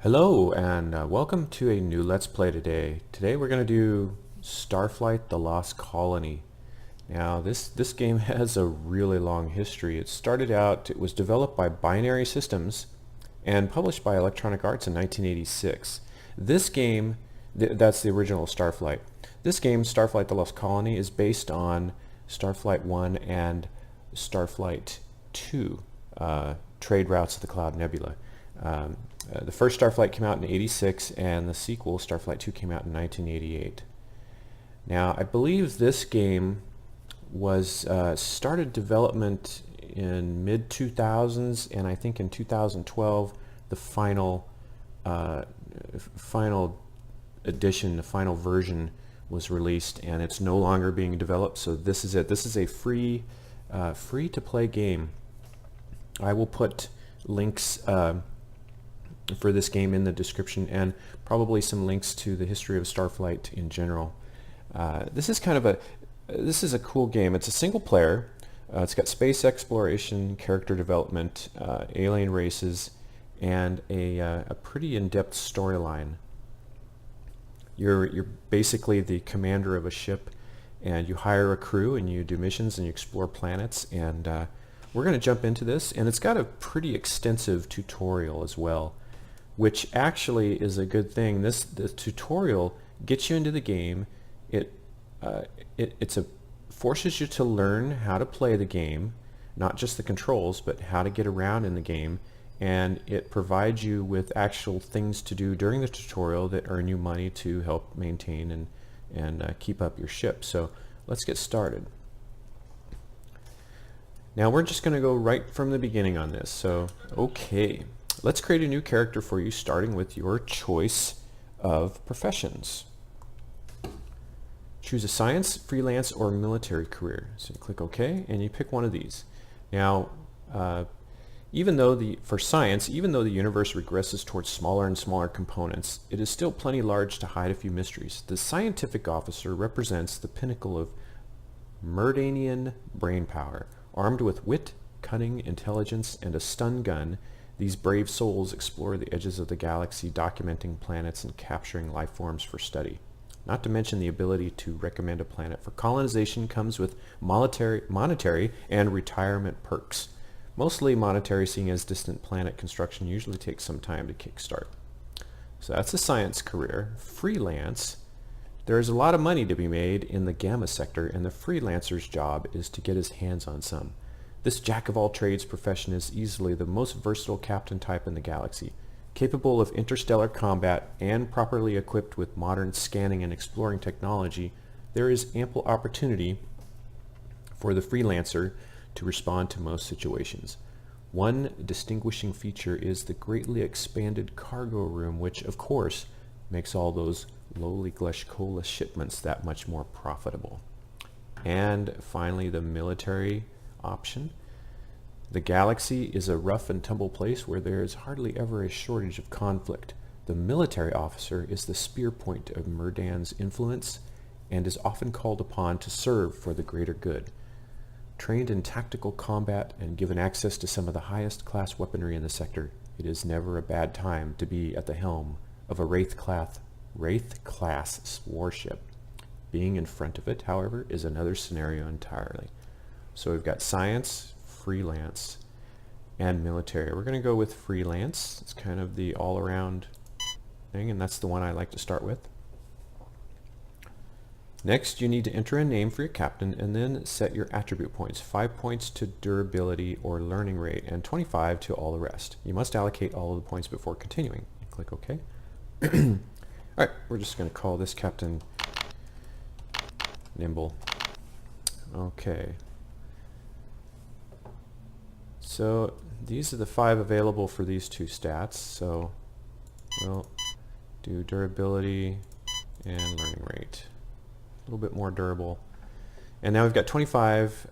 Hello and welcome to a new Let's Play today. Today we're going to do Starflight: The Lost Colony. Now this game has a really long history. It was developed by Binary Systems and published by Electronic Arts in 1986. This game, that's the original Starflight. This game, Starflight: The Lost Colony, is based on Starflight 1 and Starflight II, Trade Routes of the Cloud Nebula. The first Starflight came out in '86, and the sequel, Starflight II, came out in 1988. Now, I believe this game was started development in mid-2000s, and I think in 2012 the final edition, the final version was released, and it's no longer being developed. So this is it. This is a free to play game. I will put links for this game in the description, and probably some links to the history of Starflight in general. This is a cool game. It's a single player. It's got space exploration, character development, alien races, and a pretty in-depth storyline. You're basically the commander of a ship, and you hire a crew, and you do missions, and you explore planets. And we're going to jump into this, and it's got a pretty extensive tutorial as well, which actually is a good thing. The tutorial gets you into the game. It forces you to learn how to play the game, not just the controls, but how to get around in the game, and it provides you with actual things to do during the tutorial that earn you money to help maintain and keep up your ship. So let's get started. Now we're just going to go right from the beginning on this. So okay. Let's create a new character for you, starting with your choice of professions. Choose a science, freelance, or military career. So you click OK, and you pick one of these. Now, for science, even though the universe regresses towards smaller and smaller components, it is still plenty large to hide a few mysteries. The scientific officer represents the pinnacle of Merdanian brainpower. Armed with wit, cunning, intelligence, and a stun gun, these brave souls explore the edges of the galaxy, documenting planets and capturing life forms for study. Not to mention the ability to recommend a planet for colonization comes with monetary and retirement perks. Mostly monetary, seeing as distant planet construction usually takes some time to kickstart. So that's a science career. Freelance. There is a lot of money to be made in the gamma sector, and the freelancer's job is to get his hands on some. This jack-of-all-trades profession is easily the most versatile captain type in the galaxy. Capable of interstellar combat and properly equipped with modern scanning and exploring technology, there is ample opportunity for the freelancer to respond to most situations. One distinguishing feature is the greatly expanded cargo room, which, of course, makes all those lowly Gleshkola shipments that much more profitable. And finally, the military option. The galaxy is a rough and tumble place where there is hardly ever a shortage of conflict. The military officer is the spear point of Murdan's influence and is often called upon to serve for the greater good. Trained in tactical combat and given access to some of the highest class weaponry in the sector, it is never a bad time to be at the helm of a Wraith class warship. Being in front of it, however, is another scenario entirely. So we've got science, freelance, and military. We're going to go with freelance. It's kind of the all-around thing, and that's the one I like to start with. Next, you need to enter a name for your captain and then set your attribute points. 5 points to durability or learning rate, and 25 to all the rest. You must allocate all of the points before continuing. Click OK. Alright, we're just going to call this Captain Nimble. Okay. So these are the 5 available for these 2 stats. So we'll do durability and learning rate. A little bit more durable. And now we've got 25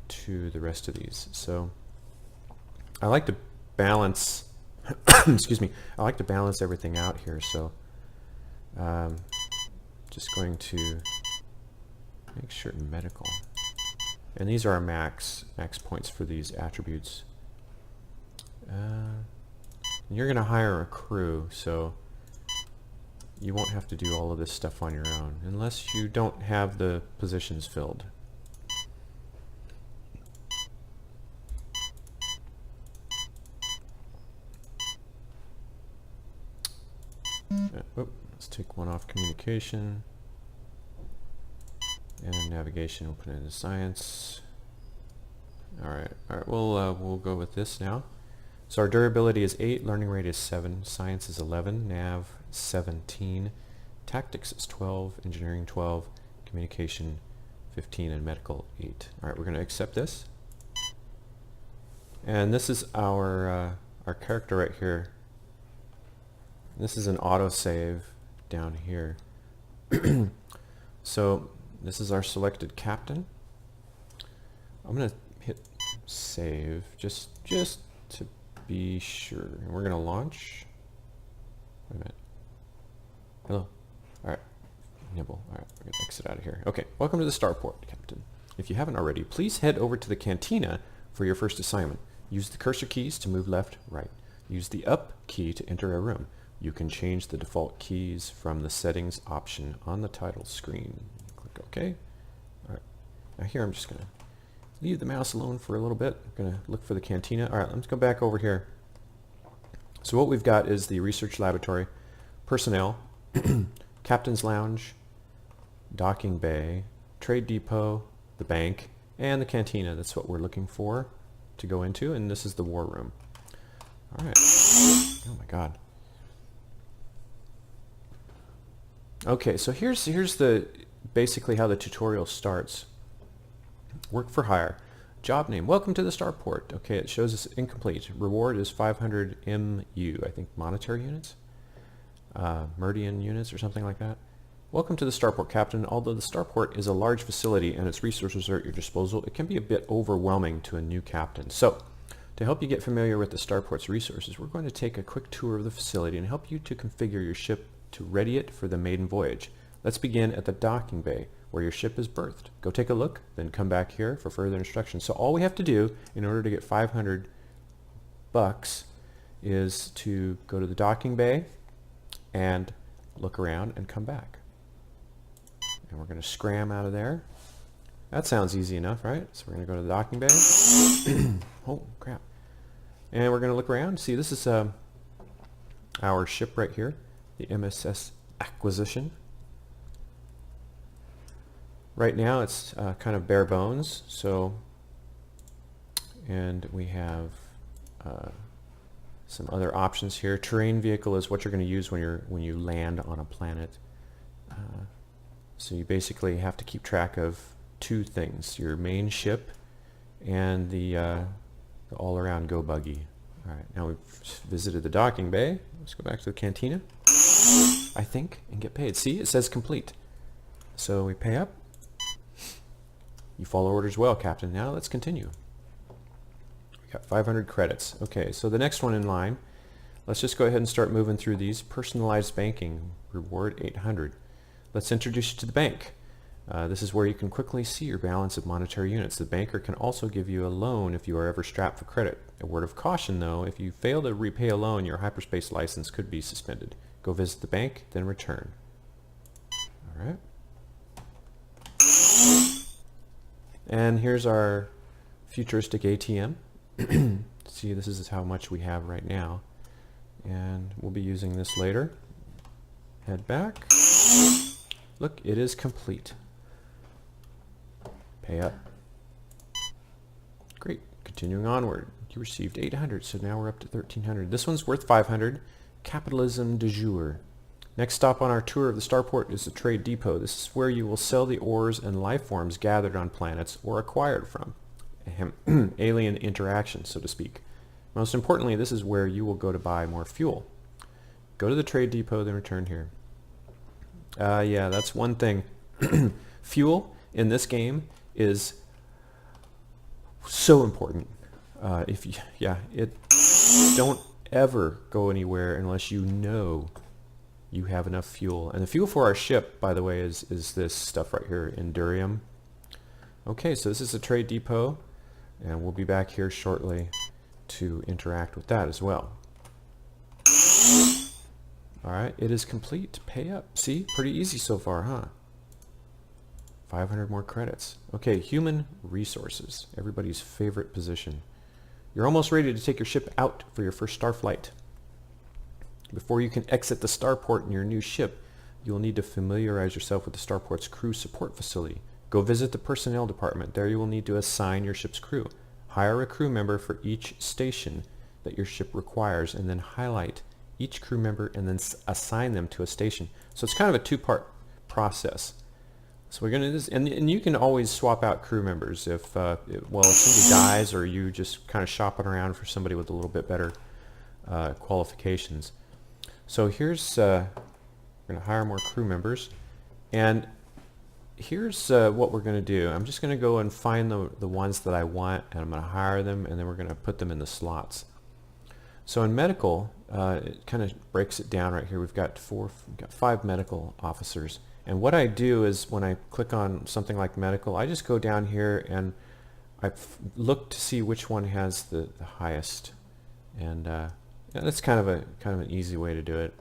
to the rest of these. So I like to balance excuse me, I like to balance everything out here. So just going to make sure medical. And these are our max points for these attributes. And you're going to hire a crew, so you won't have to do all of this stuff on your own, unless you don't have the positions filled. Let's take one off communication. And navigation, we'll put it into science. Alright, we'll go with this now. So our durability is 8, learning rate is 7, science is 11, nav 17, tactics is 12, engineering 12, communication 15, and medical 8. Alright, we're going to accept this. And this is our character right here. This is an autosave down here. So this is our selected captain. I'm going to hit save just to be sure. And we're going to launch. Wait a minute. Hello. Alright. Nibble. Alright, we're going to exit out of here. Okay, welcome to the Starport, Captain. If you haven't already, please head over to the cantina for your first assignment. Use the cursor keys to move left, right. Use the up key to enter a room. You can change the default keys from the settings option on the title screen. Click OK. Alright. Now here I'm just going to leave the mouse alone for a little bit. I'm going to look for the cantina. Alright, let's go back over here. So what we've got is the research laboratory, personnel, captain's lounge, docking bay, trade depot, the bank, and the cantina. That's what we're looking for to go into, and this is the war room. Alright. Oh my god. Okay, so here's the basically how the tutorial starts. Work for hire. Job name. Welcome to the Starport. Okay, it shows us incomplete. Reward is 500 MU, I think monetary units? Meridian units or something like that. Welcome to the Starport, Captain. Although the Starport is a large facility and its resources are at your disposal, it can be a bit overwhelming to a new captain. So, to help you get familiar with the Starport's resources, we're going to take a quick tour of the facility and help you to configure your ship to ready it for the maiden voyage. Let's begin at the docking bay, where your ship is berthed. Go take a look, then come back here for further instructions. So all we have to do in order to get 500 bucks is to go to the docking bay and look around and come back. And we're going to scram out of there. That sounds easy enough, right? So we're going to go to the docking bay. Oh, crap. And we're going to look around. See, this is our ship right here, the MSS Acquisition. Right now it's kind of bare bones, so, and we have some other options here. Terrain vehicle is what you're going to use when you land on a planet. So you basically have to keep track of two things: your main ship and the all-around go buggy. All right, now we've visited the docking bay. Let's go back to the cantina, I think, and get paid. See, it says complete. So we pay up. You follow orders well, Captain. Now let's continue. We got 500 credits. Okay, so the next one in line, let's just go ahead and start moving through these. Personalized banking, reward 800. Let's introduce you to the bank. This is where you can quickly see your balance of monetary units. The banker can also give you a loan if you are ever strapped for credit. A word of caution though, if you fail to repay a loan, your hyperspace license could be suspended. Go visit the bank, then return. Alright. And here's our futuristic ATM. See, this is how much we have right now. And we'll be using this later. Head back. Look, it is complete. Pay up. Great. Continuing onward. You received 800, so now we're up to 1300. This one's worth 500. Capitalism du jour. Next stop on our tour of the Starport is the trade depot. This is where you will sell the ores and life forms gathered on planets or acquired from. Alien interaction, so to speak. Most importantly, this is where you will go to buy more fuel. Go to the trade depot, then return here. Yeah, that's one thing. Fuel in this game is so important. Don't ever go anywhere unless you know you have enough fuel. And the fuel for our ship, by the way, is this stuff right here, Endurium. Okay, so this is a trade depot, and we'll be back here shortly to interact with that as well. Alright, it is complete. Pay up. See? Pretty easy so far, huh? 500 more credits. Okay, human resources. Everybody's favorite position. You're almost ready to take your ship out for your first star flight. Before you can exit the starport in your new ship, you will need to familiarize yourself with the starport's crew support facility. Go visit the personnel department. There you will need to assign your ship's crew. Hire a crew member for each station that your ship requires, and then highlight each crew member and then assign them to a station. So it's kind of a two-part process. So we're going to do this, and you can always swap out crew members if, well, if somebody dies or you just kind of shopping around for somebody with a little bit better qualifications. So here's, we're going to hire more crew members, and here's what we're going to do. I'm just going to go and find the ones that I want, and I'm going to hire them, and then we're going to put them in the slots. So in medical, it kind of breaks it down right here. We've got 5 medical officers. And what I do is when I click on something like medical, I just go down here and I look to see which one has the highest. And yeah, that's kind of an easy way to do it.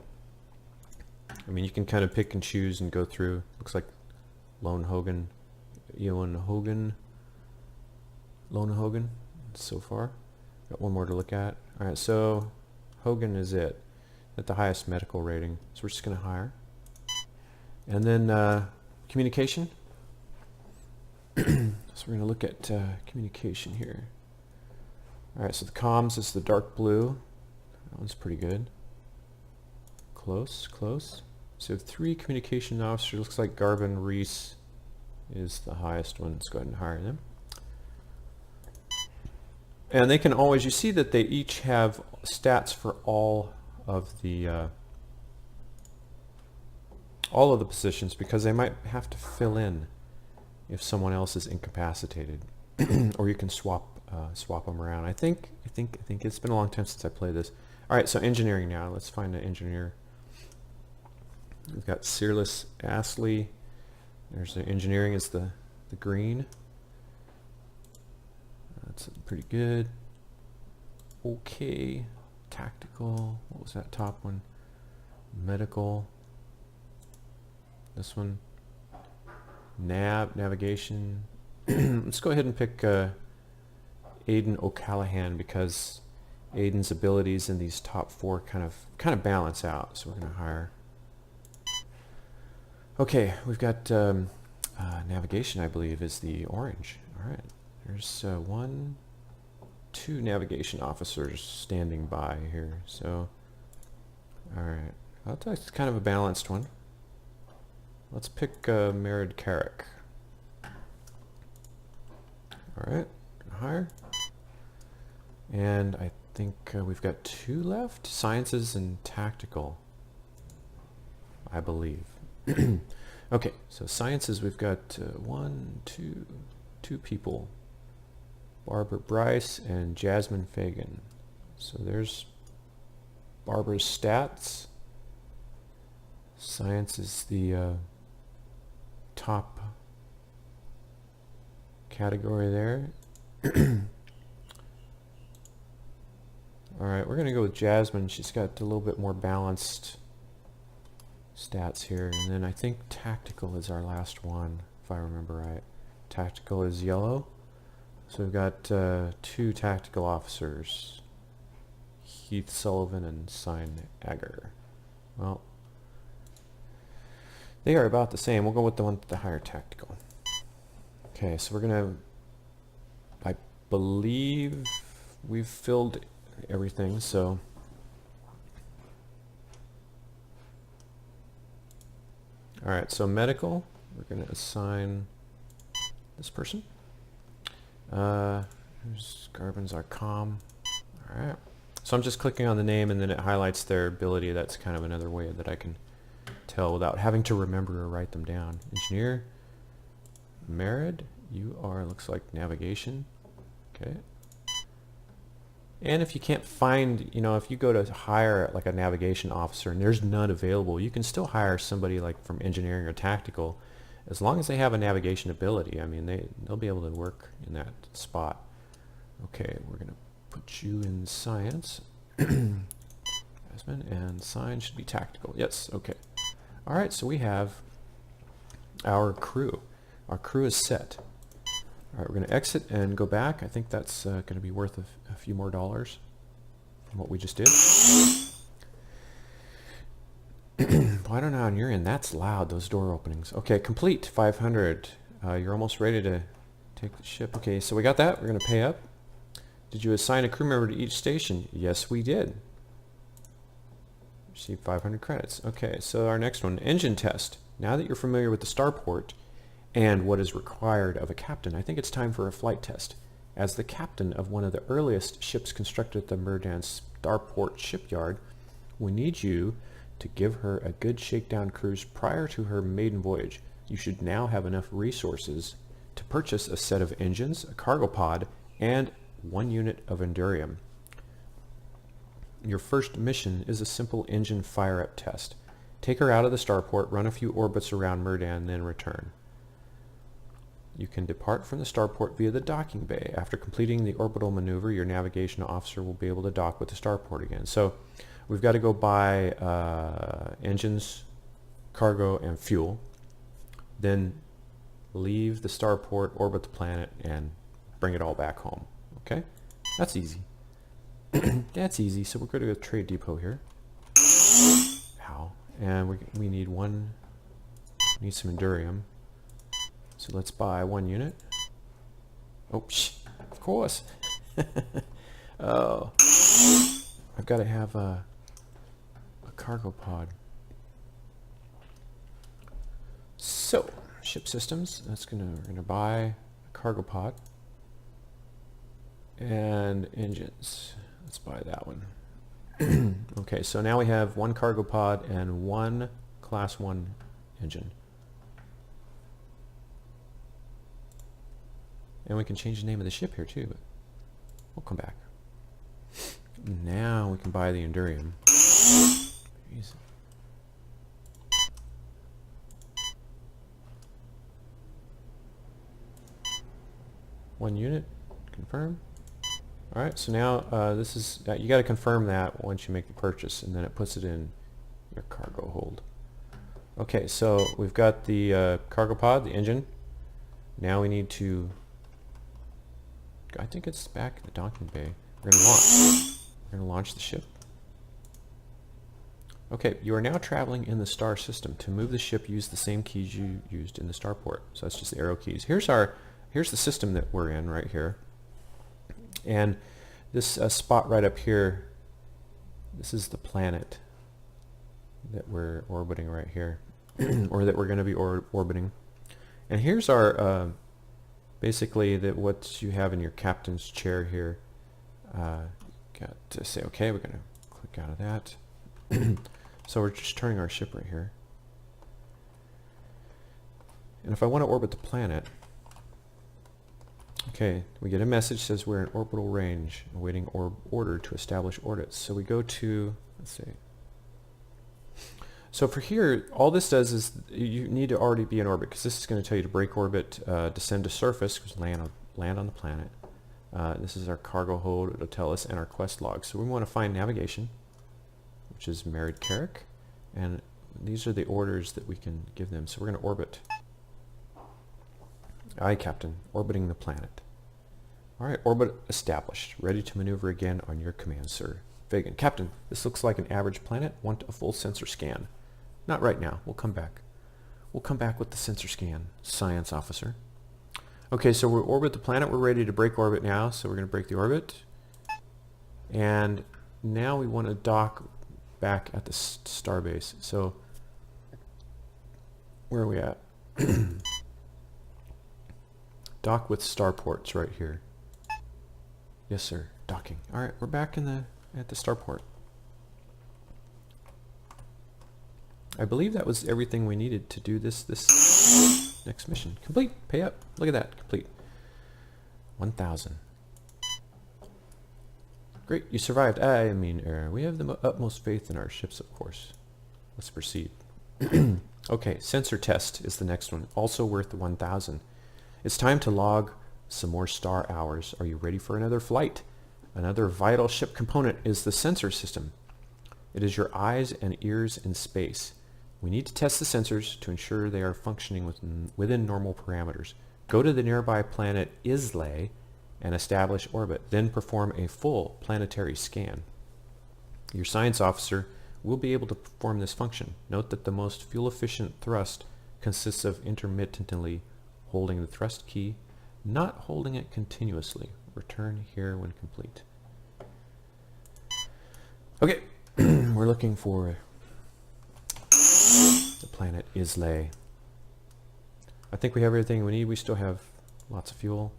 I mean, you can kind of pick and choose and go through. Looks like Lone Hogan so far. Got one more to look at. All right, so Hogan is it at the highest medical rating. So we're just going to hire. And then communication. So we're going to look at communication here. All right, so the comms is the dark blue. That one's pretty good. Close, close. So we have 3 communication officers. Looks like Garvin Reese is the highest one. Let's go ahead and hire them. And they can always, you see that they each have stats for all of the positions, because they might have to fill in if someone else is incapacitated, or you can swap them around. I think it's been a long time since I played this. All right, so engineering now. Let's find an engineer. We've got Searless Astley. There's the engineering is the green. That's pretty good. Okay, tactical. What was that top one? Medical. This one. Navigation. Let's go ahead and pick Aiden O'Callahan, because Aiden's abilities in these top 4 kind of balance out. So we're going to hire. Okay, we've got navigation, I believe, is the orange. All right. There's 1, 2 navigation officers standing by here. So, all right. That's kind of a balanced one. Let's pick Merid Carrick. All right, hire. And I think we've got 2 left. Sciences and tactical, I believe. Okay, so sciences, we've got 2 people. Barbara Bryce and Jasmine Fagan. So there's Barbara's stats. Science is the top category there. All right, we're going to go with Jasmine. She's got a little bit more balanced stats here. And then I think tactical is our last one, if I remember right. Tactical is yellow. So we've got 2 tactical officers, Heath Sullivan and Sign Agger. Well, they are about the same. We'll go with the one with the higher tactical. Okay, so we're going to, I believe we've filled everything, so all right, so medical, we're going to assign this person. Here's Garvin's our comm. All right. So I'm just clicking on the name and then it highlights their ability. That's kind of another way that I can tell without having to remember or write them down. Engineer Merid, you are, looks like navigation. Okay. And if you can't find, you know, if you go to hire like a navigation officer and there's none available, you can still hire somebody like from engineering or tactical, as long as they have a navigation ability. I mean, they'll be able to work in that spot. Okay, we're going to put you in science. Jasmine, and sign should be tactical. Yes, okay. Alright, so we have our crew. Our crew is set. Alright, we're going to exit and go back. I think that's going to be worth a few more dollars from what we just did. I don't know on your end. That's loud, those door openings. Okay, complete. 500. You're almost ready to take the ship. Okay, so we got that. We're going to pay up. Did you assign a crew member to each station? Yes, we did. Received 500 credits. Okay, so our next one, engine test. Now that you're familiar with the starport and what is required of a captain, I think it's time for a flight test. As the captain of one of the earliest ships constructed at the Murdan Starport shipyard, we need you to give her a good shakedown cruise prior to her maiden voyage. You should now have enough resources to purchase a set of engines, a cargo pod, and 1 unit of Endurium. Your first mission is a simple engine fire-up test. Take her out of the starport, run a few orbits around Murdan, then return. You can depart from the starport via the docking bay. After completing the orbital maneuver, your navigation officer will be able to dock with the starport again. So we've got to go buy engines, cargo, and fuel. Then leave the starport, orbit the planet, and bring it all back home. Okay? That's easy. That's easy. So we're going to go to trade depot here. Ow. And we need some Endurium. So let's buy 1 unit. Oh, of course. Oh. I've got to have a cargo pod. So, ship systems. We're gonna buy a cargo pod. And engines. Let's buy that one. Okay, so now we have 1 cargo pod and 1 class 1 engine. And we can change the name of the ship here too, but we'll come back. Now we can buy the Endurium. Jeez. One unit, confirm. All right, so now this is you got to confirm that once you make the purchase, and then it puts it in your cargo hold. Okay, so we've got the cargo pod, the engine. Now we need to. I think it's back in the docking bay. We're going to launch. We're going to launch the ship. Okay, you are now traveling in the star system. To move the ship, use the same keys you used in the starport. So that's just the arrow keys. Here's the system that we're in right here. And this spot right up here, this is the planet that we're orbiting right here, or that we're going to be orbiting. And here's our basically what you have in your captain's chair here. Got to say okay. We're going to click out of that. So we're just turning our ship right here. And if I want to orbit the planet, okay, we get a message that says we're in orbital range, awaiting order to establish orbits. So we go to, let's see. So for here, all this does is you need to already be in orbit, because this is going to tell you to break orbit, descend to surface, because land on the planet. This is our cargo hold, it'll tell us, and our quest log. So we want to find navigation, which is married Carrick, and these are the orders that we can give them. So we're going to orbit. Aye, Captain, orbiting the planet. Alright, orbit established. Ready to maneuver again on your command, sir. Vagan, Captain, this looks like an average planet. Want a full sensor scan. Not right now. We'll come back. We'll come back with the sensor scan, science officer. Okay, so we'll orbit the planet. We're ready to break orbit now, so we're going to break the orbit. And now we want to dock back at the starbase. So, where are we at? Dock with starports right here. Yes, sir. Docking. All right, we're back at the starport. I believe that was everything we needed to do this next mission. Complete. Pay up. Look at that. Complete. 1,000. Great. You survived. I mean, we have the utmost faith in our ships, of course. Let's proceed. Okay, sensor test is the next one. Also worth 1,000. It's time to log some more star hours. Are you ready for another flight? Another vital ship component is the sensor system. It is your eyes and ears in space. We need to test the sensors to ensure they are functioning within normal parameters. Go to the nearby planet Islay and establish orbit. Then perform a full planetary scan. Your science officer will be able to perform this function. Note that the most fuel-efficient thrust consists of intermittently holding the thrust key, not holding it continuously. Return here when complete. Okay, we're looking for the planet Islay. I think we have everything we need. We still have lots of fuel.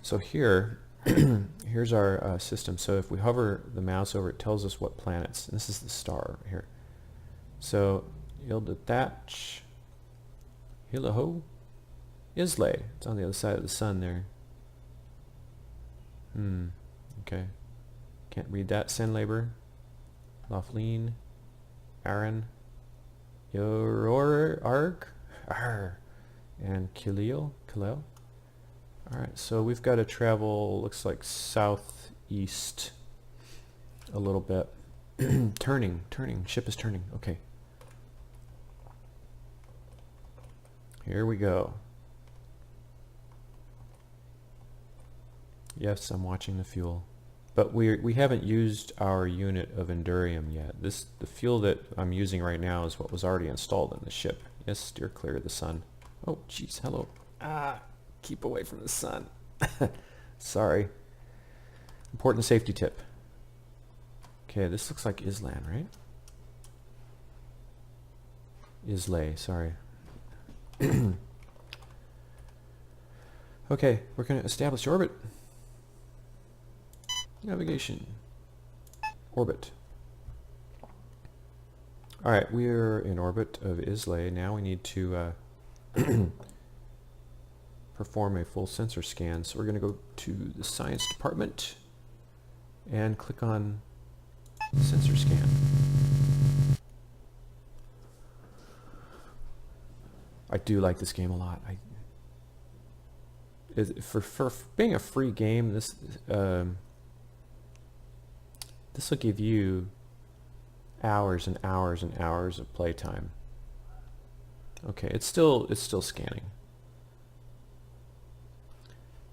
So here, here's our system. So if we hover the mouse over, it tells us what planets. And this is the star right here. So you'll detach. Hello, Islay. It's on the other side of the sun there. Okay. Can't read that. Senlabor, Laughlin, Aaron, Yororarg, and Khalil. Alright, so we've got to travel, looks like southeast a little bit. Turning, ship is turning. Okay. Here we go. Yes, I'm watching the fuel. But we haven't used our unit of Endurium yet. The fuel that I'm using right now is what was already installed in the ship. Yes, steer clear of the sun. Oh, jeez, hello. Keep away from the sun. Sorry. Important safety tip. Okay, this looks like Island, right? Islay, sorry. Okay, we're going to establish orbit. Navigation. Orbit. Alright, we're in orbit of Islay. Now we need to perform a full sensor scan. So we're going to go to the science department and click on sensor scan. I do like this game a lot. For being a free game, this will give you hours and hours and hours of playtime. Okay, it's still scanning.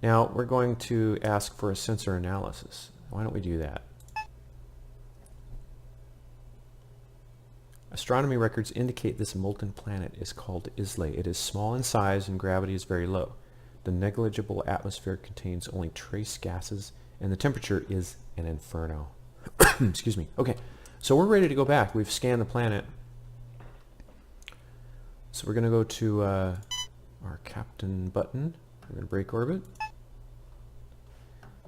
Now we're going to ask for a sensor analysis. Why don't we do that? Astronomy records indicate this molten planet is called Islay. It is small in size and gravity is very low. The negligible atmosphere contains only trace gases and the temperature is an inferno. Excuse me. Okay, so we're ready to go back. We've scanned the planet. So we're going to go to our captain button. We're going to break orbit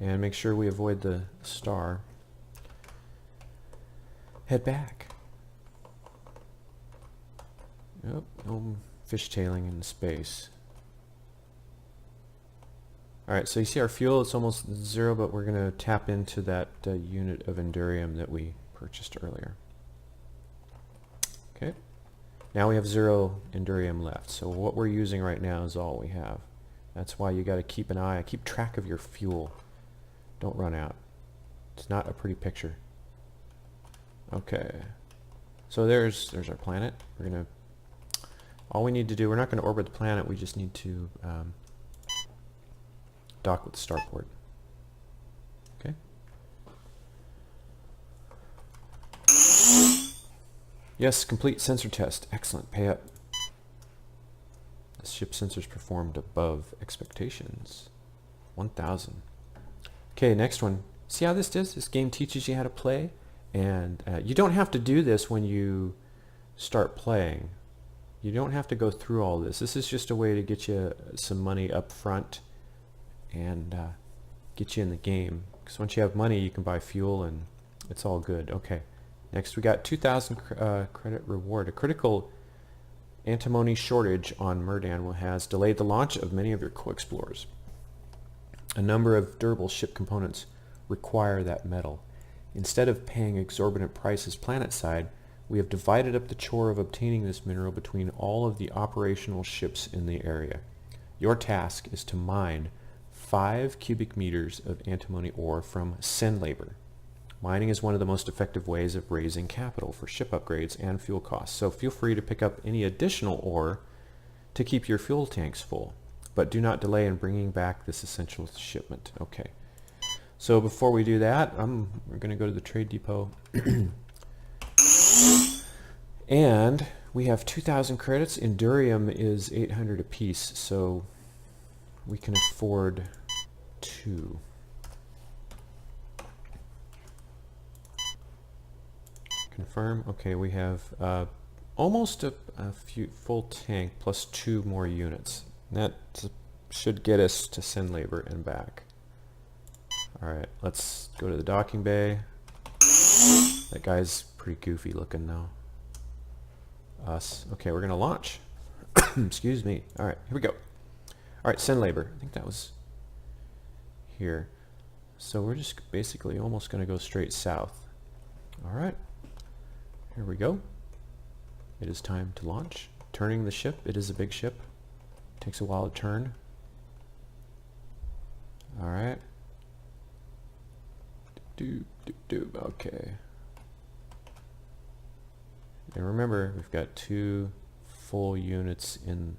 and make sure we avoid the star. Head back. Yep, no fishtailing in space. Alright, so you see our fuel, it's almost zero, but we're going to tap into that unit of Endurium that we purchased earlier. Okay, now we have 0 Endurium left, so what we're using right now is all we have. That's why you got to keep an eye, keep track of your fuel. Don't run out. It's not a pretty picture. Okay, so there's our planet. We're going to, all we need to do, we're not going to orbit the planet, we just need to dock with the Starport. Okay. Yes, complete sensor test. Excellent. Pay up. The ship sensors performed above expectations. 1,000. Okay, next one. See how this does? This game teaches you how to play, and you don't have to do this when you start playing. You don't have to go through all this. This is just a way to get you some money up front and get you in the game. Because once you have money, you can buy fuel and it's all good. Okay, next we got 2,000 credit reward. A critical antimony shortage on Murdan has delayed the launch of many of your co-explorers. A number of durable ship components require that metal. Instead of paying exorbitant prices planet-side, we have divided up the chore of obtaining this mineral between all of the operational ships in the area. Your task is to mine 5 cubic meters of antimony ore from Senlabor. Mining is one of the most effective ways of raising capital for ship upgrades and fuel costs, so feel free to pick up any additional ore to keep your fuel tanks full, but do not delay in bringing back this essential shipment. Okay, so before we do that, we're going to go to the trade depot, and we have 2,000 credits. Endurium is 800 apiece, so we can afford 2. Confirm. Okay, we have almost a full tank plus 2 more units. That should get us to send labor and back. Alright, let's go to the docking bay. That guy's pretty goofy looking though. Us. Okay, we're gonna launch. Excuse me. Alright, here we go. Alright, send labor. I think that was here. So we're just basically almost gonna go straight south. Alright. Here we go. It is time to launch. Turning the ship. It is a big ship. Takes a while to turn. Alright. Okay. And remember, we've got 2 full units in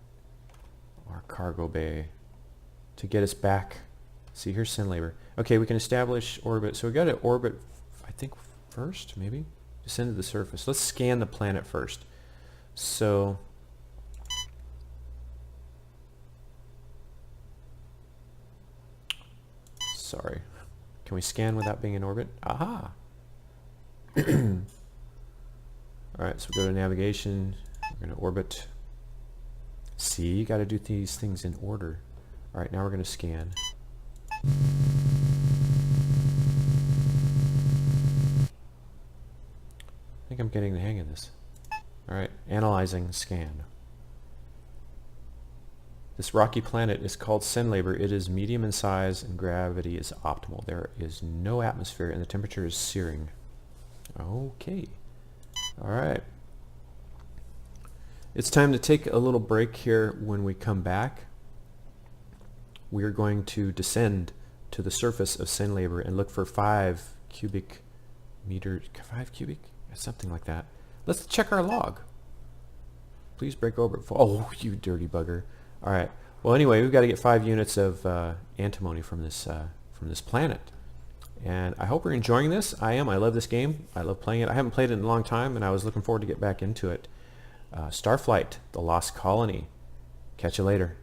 our cargo bay to get us back. See, here's send labor. Okay, we can establish orbit. So we got to orbit, I think, first, maybe? Descend to the surface. Let's scan the planet first. So sorry. Can we scan without being in orbit? Aha! Alright, so we go to navigation. We're going to orbit. See, you got to do these things in order. Alright, now we're going to scan. I think I'm getting the hang of this. Alright, analyzing scan. This rocky planet is called Send Labor. It is medium in size and gravity is optimal. There is no atmosphere and the temperature is searing. Okay. Alright. It's time to take a little break here. When we come back, we're going to descend to the surface of Send Labor and look for 5 cubic meters. 5 cubic? Something like that. Let's check our log. Please break orbit. Oh, you dirty bugger. Alright. Well, anyway, we've got to get 5 units of antimony from this planet. And I hope you're enjoying this. I am. I love this game. I love playing it. I haven't played it in a long time, and I was looking forward to get back into it. Starflight, The Lost Colony. Catch you later.